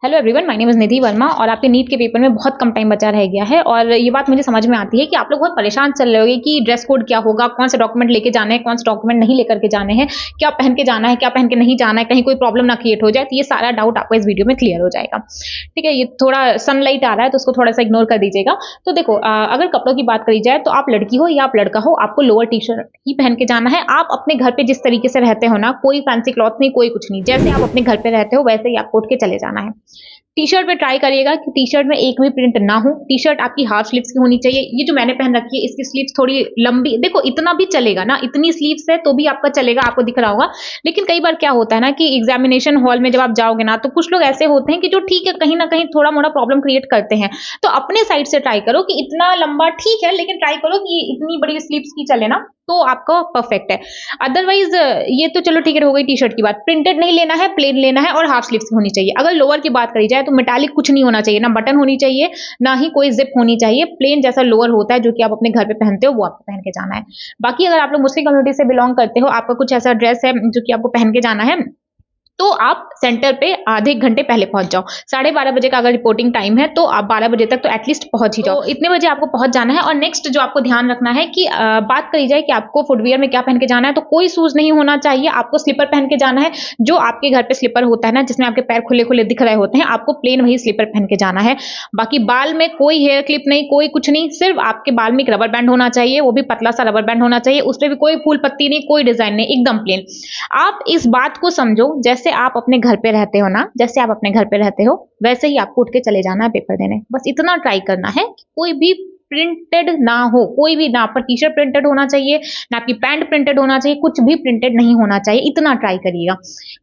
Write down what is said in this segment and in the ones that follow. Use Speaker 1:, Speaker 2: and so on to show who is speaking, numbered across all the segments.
Speaker 1: Hello everyone, my name is Nidhi Verma और आपके NEET के पेपर में बहुत कम टाइम बचा रह गया है। और ये बात मुझे समझ में आती है कि आप लोग बहुत परेशान चल रहे होगे कि ड्रेस कोड क्या होगा, कौन से डॉक्यूमेंट लेके जाने हैं, कौन से डॉक्यूमेंट नहीं लेकर के जाने हैं, क्या पहन के जाना है, क्या पहन के नहीं जाना है, कहीं कोई प्रॉब्लम ना क्रिएट हो जाए। तो ये सारा डाउट आपको इस वीडियो में क्लियर हो जाएगा। ठीक है, ये थोड़ा सनलाइट आ रहा है तो उसको थोड़ा सा इग्नोर कर दीजिएगा। तो देखो, अगर कपड़ों की बात करी जाए तो आप लड़की हो या आप लड़का हो, आपको लोअर टी शर्ट ही पहन के जाना है। आप अपने घर पे जिस तरीके से रहते हो ना, कोई फैंसी क्लॉथ नहीं, कोई कुछ नहीं, जैसे आप अपने घर पे रहते हो वैसे ही आपको उठ के चले जाना है। टी शर्ट पे ट्राई करिएगा कि टी शर्ट में एक भी प्रिंट ना हो। टी शर्ट आपकी हाफ स्लीव्स की होनी चाहिए। ये जो मैंने पहन रखी है इसकी स्लीव्स थोड़ी लंबी, देखो इतना भी चलेगा ना, इतनी स्लीव्स है तो भी आपका चलेगा, आपको दिख रहा होगा। लेकिन कई बार क्या होता है ना कि एग्जामिनेशन हॉल में जब आप जाओगे ना, तो कुछ लोग ऐसे होते हैं कि जो ठीक है कहीं ना कहीं थोड़ा मोड़ा प्रॉब्लम क्रिएट करते हैं। तो अपने साइड से ट्राई करो कि इतना लंबा ठीक है, लेकिन ट्राई करो कि इतनी बड़ी स्लीव्स की चले ना, तो आपका परफेक्ट है। अदरवाइज ये तो चलो ठीक है, हो गई टी शर्ट की बात। प्रिंटेड नहीं लेना है, प्लेन लेना है और हाफ स्लीव्स की होनी चाहिए। अगर लोअर की बात करी जाए तो मेटालिक कुछ नहीं होना चाहिए, ना बटन होनी चाहिए, ना ही कोई जिप होनी चाहिए। प्लेन जैसा लोअर होता है जो कि आप अपने घर पे पहनते हो वो आपको पहन के जाना है। बाकी अगर आप लोग मुस्लिम कम्युनिटी से बिलोंग करते हो, आपका कुछ ऐसा ड्रेस है जो कि आपको पहन के जाना है, तो आप सेंटर पे आधे घंटे पहले पहुंच जाओ। 12:30 बजे का अगर रिपोर्टिंग टाइम है तो आप 12 बजे तक तो एटलीस्ट पहुंच ही जाओ। तो इतने बजे आपको पहुंच जाना है। और नेक्स्ट जो आपको ध्यान रखना है कि बात करी जाए कि आपको फुटवियर में क्या पहन के जाना है, तो कोई शूज नहीं होना चाहिए। आपको स्लीपर पहन के जाना है। जो आपके घर पे स्लीपर होता है ना, जिसमें आपके पैर खुले खुले दिख रहे होते हैं, आपको प्लेन वही स्लीपर पहन के जाना है। बाकी बाल में कोई हेयर क्लिप नहीं, कोई कुछ नहीं, सिर्फ आपके बाल में एक रबर बैंड होना चाहिए, वो भी पतला सा रबर बैंड होना चाहिए। उस पर भी कोई फूल पत्ती नहीं, कोई डिजाइन नहीं, एकदम प्लेन। आप इस बात को समझो, जैसे आप अपने घर पे रहते हो ना, जैसे आप अपने घर पे रहते हो वैसे ही आपको उठ के चले जाना है पेपर देने। बस इतना ट्राई करना है कि कोई भी प्रिंटेड ना हो, कोई भी ना। आपका टी शर्ट प्रिंटेड होना चाहिए, ना आपकी पैंट प्रिंटेड होना चाहिए, कुछ भी प्रिंटेड नहीं होना चाहिए। इतना ट्राई करिएगा।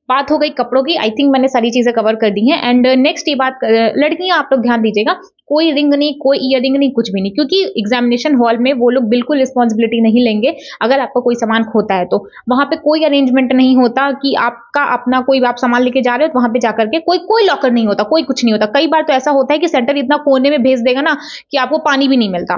Speaker 1: बात हो गई कपड़ों की, आई थिंक मैंने सारी चीजें कवर कर दी हैं। एंड नेक्स्ट ये बात, लड़कियां आप लोग ध्यान दीजिएगा, कोई रिंग नहीं, कोई ईयरिंग नहीं, कुछ भी नहीं, क्योंकि एग्जामिनेशन हॉल में वो लोग बिल्कुल रिस्पॉन्सिबिलिटी नहीं लेंगे अगर आपका कोई सामान खोता है। तो वहां पे कोई अरेंजमेंट नहीं होता कि आपका अपना कोई आप सामान लेके जा रहे हो तो वहां पे जाकर के कोई लॉकर नहीं होता, कोई कुछ नहीं होता। कई बार तो ऐसा होता है कि सेंटर इतना कोने में भेज देगा ना कि आपको पानी भी नहीं मिलता।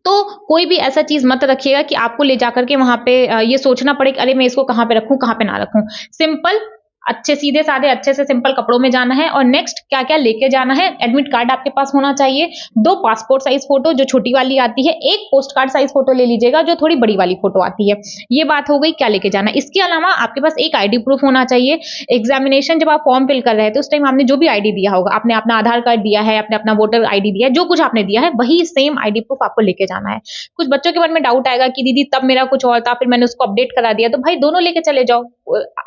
Speaker 1: तो कोई भी ऐसा चीज मत रखिएगा कि आपको ले जाकर के वहां पे ये सोचना पड़े कि अरे मैं इसको कहाँ पे रखूं, कहाँ पे ना रखूं। सिंपल, अच्छे सीधे साधे अच्छे से सिंपल कपड़ों में जाना है। और नेक्स्ट क्या क्या लेके जाना है, एडमिट कार्ड आपके पास होना चाहिए, 2 पासपोर्ट साइज फोटो जो छोटी वाली आती है, 1 पोस्ट कार्ड साइज फोटो ले लीजिएगा जो थोड़ी बड़ी वाली फोटो आती है। ये बात हो गई क्या लेके जाना है। इसके अलावा आपके पास एक आईडी प्रूफ होना चाहिए। एग्जामिनेशन जब आप फॉर्म फिल कर रहे थे उस टाइम आपने जो भी आईडी दिया होगा, आपने अपना आधार कार्ड दिया है, आपने अपना वोटर आईडी दिया है, जो कुछ आपने दिया है वही सेम आईडी प्रूफ आपको लेके जाना है। कुछ बच्चों के मन में डाउट आएगा कि दीदी तब मेरा कुछ और था, फिर मैंने उसको अपडेट करा दिया। तो भाई दोनों लेके चले जाओ।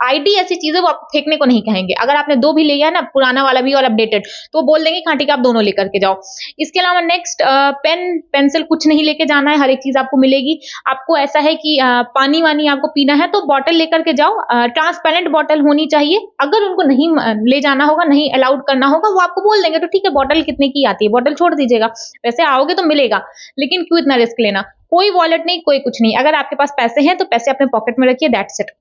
Speaker 1: आईडी ऐसी चीज है वो आप फेंकने को नहीं कहेंगे। अगर आपने 2 भी ले गया ना, पुराना वाला भी और अपडेटेड, तो बोल देंगे हाँ ठीक है आप दोनों लेकर के जाओ। इसके अलावा नेक्स्ट, पेन पेंसिल कुछ नहीं लेके जाना है, हर एक चीज आपको मिलेगी। आपको ऐसा है कि पानी वानी आपको पीना है तो बॉटल लेकर के जाओ, ट्रांसपेरेंट बॉटल होनी चाहिए। अगर उनको नहीं ले जाना होगा, नहीं अलाउड करना होगा, वो आपको बोल देंगे तो ठीक है बॉटल कितने की आती है, बॉटल छोड़ दीजिएगा। वैसे आओगे तो मिलेगा, लेकिन क्यों इतना रिस्क लेना। कोई वॉलेट नहीं, कोई कुछ नहीं। अगर आपके पास पैसे हैं तो पैसे अपने पॉकेट में रखिए, दैट्स इट।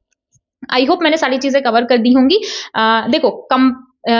Speaker 1: आई होप मैंने सारी चीजें कवर कर दी होंगी। देखो,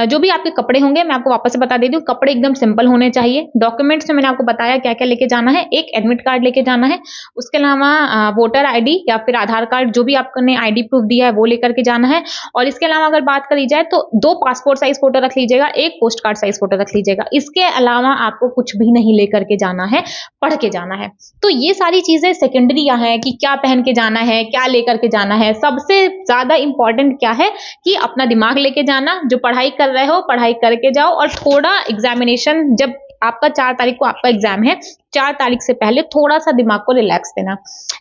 Speaker 1: जो भी आपके कपड़े होंगे मैं आपको वापस से बता देती हूँ, कपड़े एकदम सिंपल होने चाहिए। डॉक्यूमेंट्स में मैंने आपको बताया क्या क्या लेके जाना है। एक एडमिट कार्ड लेके जाना है, उसके अलावा वोटर आईडी या फिर आधार कार्ड, जो भी आपने आईडी प्रूफ दिया है वो लेकर के जाना है। और इसके अलावा अगर बात करी जाए तो 2 पासपोर्ट साइज फोटो रख लीजिएगा, 1 पोस्ट कार्ड साइज फोटो रख लीजिएगा। इसके अलावा आपको कुछ भी नहीं लेकर के जाना है, पढ़ के जाना है। तो ये सारी चीजें सेकेंडरी है कि क्या पहन के जाना है, क्या लेकर के जाना है। सबसे ज्यादा इंपॉर्टेंट क्या है कि अपना दिमाग लेके जाना, जो पढ़ाई कर रहे हो पढ़ाई करके जाओ। और थोड़ा एग्जामिनेशन, जब आपका 4 तारीख को आपका एग्जाम है, 4 तारीख से पहले थोड़ा सा दिमाग को रिलैक्स देना।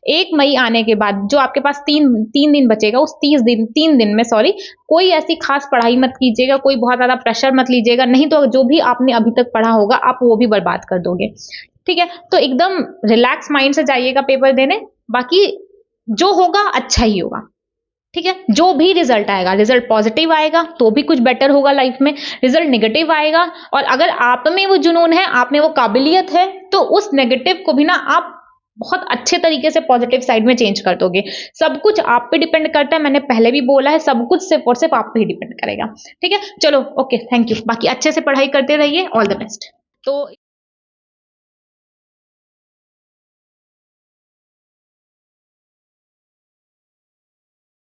Speaker 1: 1 मई आने के बाद जो आपके पास तीन दिन बचेगा, उस 3 दिन में कोई ऐसी खास पढ़ाई मत कीजिएगा, कोई बहुत ज्यादा प्रेशर मत लीजिएगा, नहीं तो जो भी आपने अभी तक पढ़ा होगा आप वो भी बर्बाद कर दोगे। ठीक है, तो एकदम रिलैक्स माइंड से जाइएगा पेपर देने। बाकी जो होगा अच्छा ही होगा। ठीक है, जो भी रिजल्ट आएगा, रिजल्ट पॉजिटिव आएगा तो भी कुछ बेटर होगा लाइफ में, रिजल्ट नेगेटिव आएगा और अगर आप में वो जुनून है, आप में वो काबिलियत है, तो उस नेगेटिव को भी ना आप बहुत अच्छे तरीके से पॉजिटिव साइड में चेंज कर दोगे। सब कुछ आप पे डिपेंड करता है, मैंने पहले भी बोला है, सब कुछ सिर्फ और सिर्फ आप पे ही डिपेंड करेगा। ठीक है, चलो ओके, थैंक यू। बाकी अच्छे से पढ़ाई करते रहिए, ऑल द बेस्ट। तो